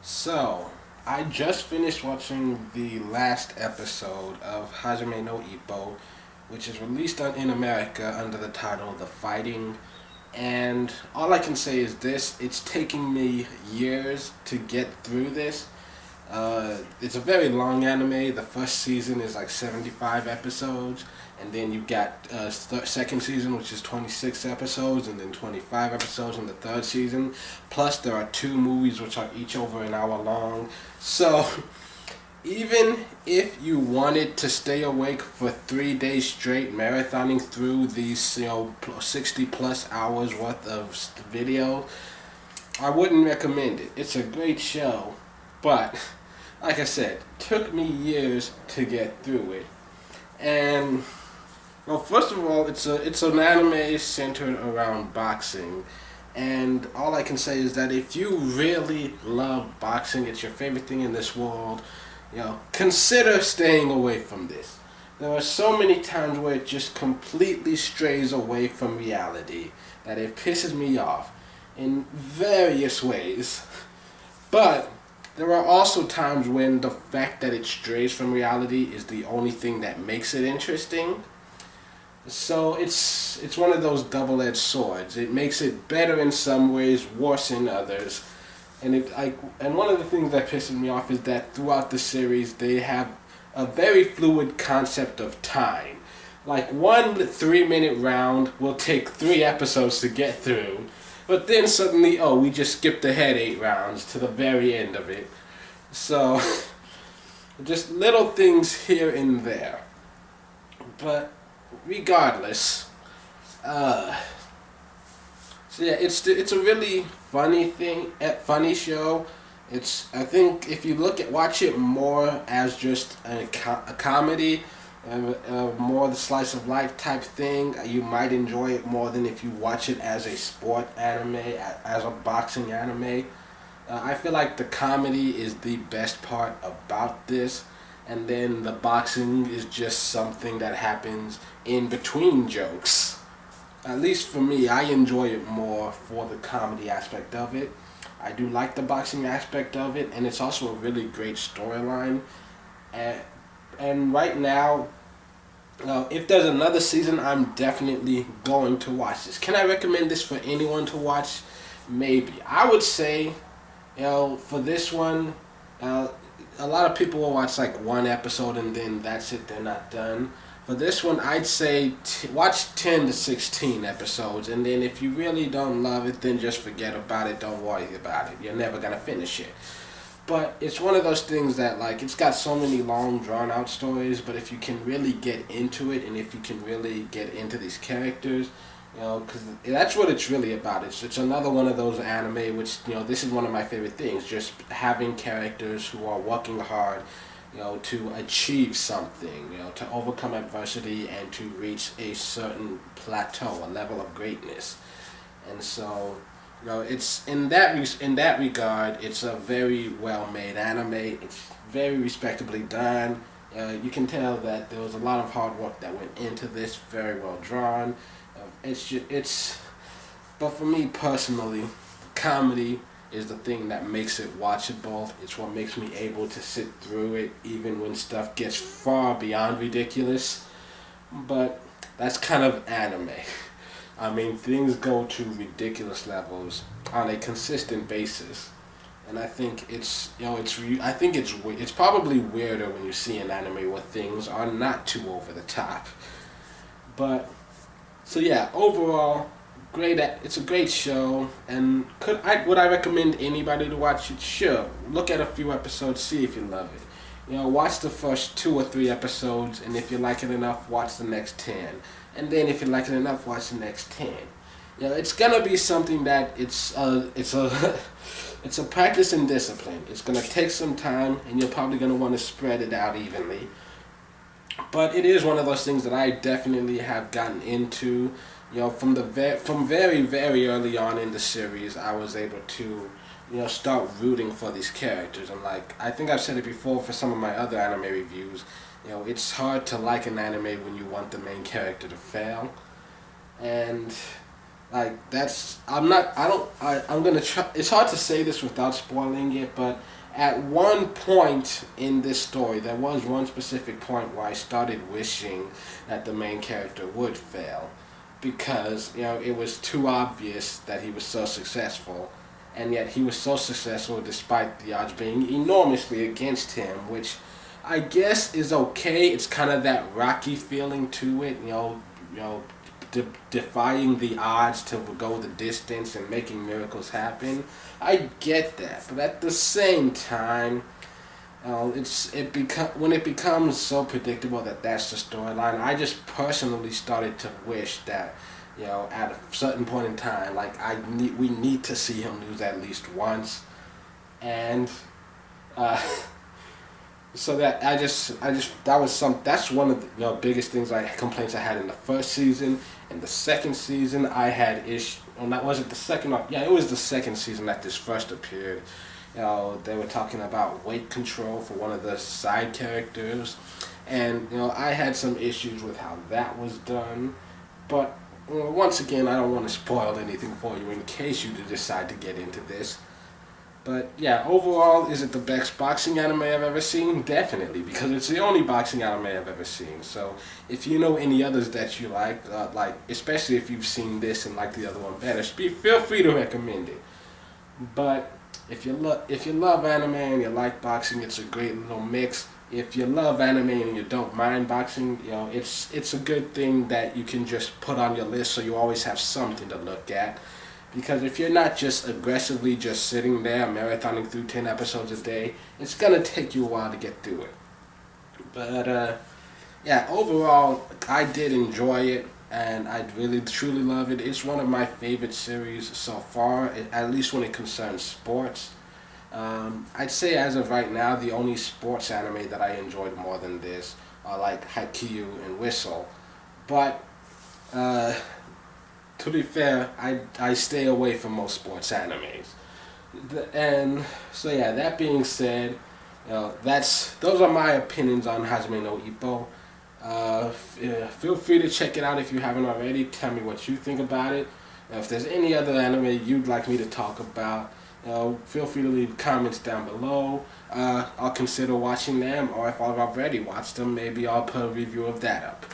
So, I just finished watching the last episode of Hajime no Ippo, which is released in America under the title The Fighting. And all I can say is this: it's taking me years to get through this. It's a very long anime. The first season is like 75 episodes, and then you've got second season, which is 26 episodes, and then 25 episodes in the third season. Plus, there are two movies which are each over an hour long. So, even if you wanted to stay awake for 3 days straight, marathoning through these 60 plus hours worth of video, I wouldn't recommend it. It's a great show, but like I said, took me years to get through it. And well, first of all, it's an anime centered around boxing, and all I can say is that if you really love boxing, it's your favorite thing in this world. Consider staying away from this. There are so many times where it just completely strays away from reality that it pisses me off in various ways. But there are also times when the fact that it strays from reality is the only thing that makes it interesting. So it's one of those double-edged swords. It makes it better in some ways, worse in others. And one of the things that pisses me off is that throughout the series they have a very fluid concept of time. Like one 3 minute round will take 3 episodes to get through, but then suddenly, oh, we just skipped ahead 8 rounds to the very end of it. So, just little things here and there. But regardless, so yeah, it's a really funny show. I think if you watch it more as just a comedy, more the slice of life type thing, you might enjoy it more than if you watch it as a sport anime, as a boxing anime. I feel like the comedy is the best part about this, and then the boxing is just something that happens in between jokes. At least for me, I enjoy it more for the comedy aspect of it. I do like the boxing aspect of it, and it's also a really great storyline. And, and right now, if there's another season, I'm definitely going to watch this. Can I recommend this for anyone to watch? Maybe. I would say, for this one, a lot of people will watch like one episode and then that's it, they're not done. For this one, I'd say watch 10 to 16 episodes, and then if you really don't love it, then just forget about it, don't worry about it. You're never going to finish it. But it's one of those things that, like, it's got so many long, drawn-out stories, but if you can really get into it, and if you can really get into these characters, because that's what it's really about. It's another one of those anime, which, this is one of my favorite things, just having characters who are working hard, to achieve something, to overcome adversity and to reach a certain plateau, a level of greatness. And so, it's in that regard, it's a very well made anime. It's very respectably done. You can tell that there was a lot of hard work that went into this. Very well drawn. But for me personally, comedy is the thing that makes it watchable. It's what makes me able to sit through it, even when stuff gets far beyond ridiculous. But that's kind of anime. I mean, things go to ridiculous levels on a consistent basis, and I think it's probably weirder when you see an anime where things are not too over the top. But so yeah, overall, great. It's a great show, and would I recommend anybody to watch it? Sure. Look at a few episodes, see if you love it. Watch the first 2 or 3 episodes, and if you like it enough, watch the next 10. And then if you like it enough, watch the next 10. It's gonna be something that it's a it's a practice and discipline. It's gonna take some time, and you're probably gonna want to spread it out evenly. But it is one of those things that I definitely have gotten into. From very very early on in the series, I was able to start rooting for these characters. And like I think I've said it before for some of my other anime reviews, it's hard to like an anime when you want the main character to fail. And Like that's I'm not I don't I'm gonna try. It's hard to say this without spoiling it, but at one point in this story, there was one specific point where I started wishing that the main character would fail, because it was too obvious that he was so successful, and yet he was so successful despite the odds being enormously against him, which I guess is okay. It's kind of that Rocky feeling to it, defying the odds to go the distance and making miracles happen. I get that, but at the same time, when it becomes so predictable that that's the storyline. I just personally started to wish that at a certain point in time, like we need to see him lose at least once, and uh, so that I just that's one of the biggest things complaints I had in the first season. In the second season, I had ish. Well, that wasn't the second. Yeah, it was the second season that this first appeared. They were talking about weight control for one of the side characters, and I had some issues with how that was done. But once again, I don't want to spoil anything for you in case you decide to get into this. But yeah, overall, is it the best boxing anime I've ever seen? Definitely, because it's the only boxing anime I've ever seen. So if you know any others that you like especially if you've seen this and like the other one better, feel free to recommend it. But if you love anime and you like boxing, it's a great little mix. If you love anime and you don't mind boxing, it's a good thing that you can just put on your list so you always have something to look at. Because if you're not just aggressively just sitting there marathoning through 10 episodes a day, it's gonna take you a while to get through it. But yeah, overall, I did enjoy it, and I really truly love it. It's one of my favorite series so far, at least when it concerns sports. I'd say as of right now, the only sports anime that I enjoyed more than this are like Haikyuu and Whistle. But to be fair, I stay away from most sports animes. And so yeah, that being said, those are my opinions on Hajime no Ippo. Feel free to check it out if you haven't already. Tell me what you think about it. If there's any other anime you'd like me to talk about, feel free to leave comments down below. I'll consider watching them, or if I've already watched them, maybe I'll put a review of that up.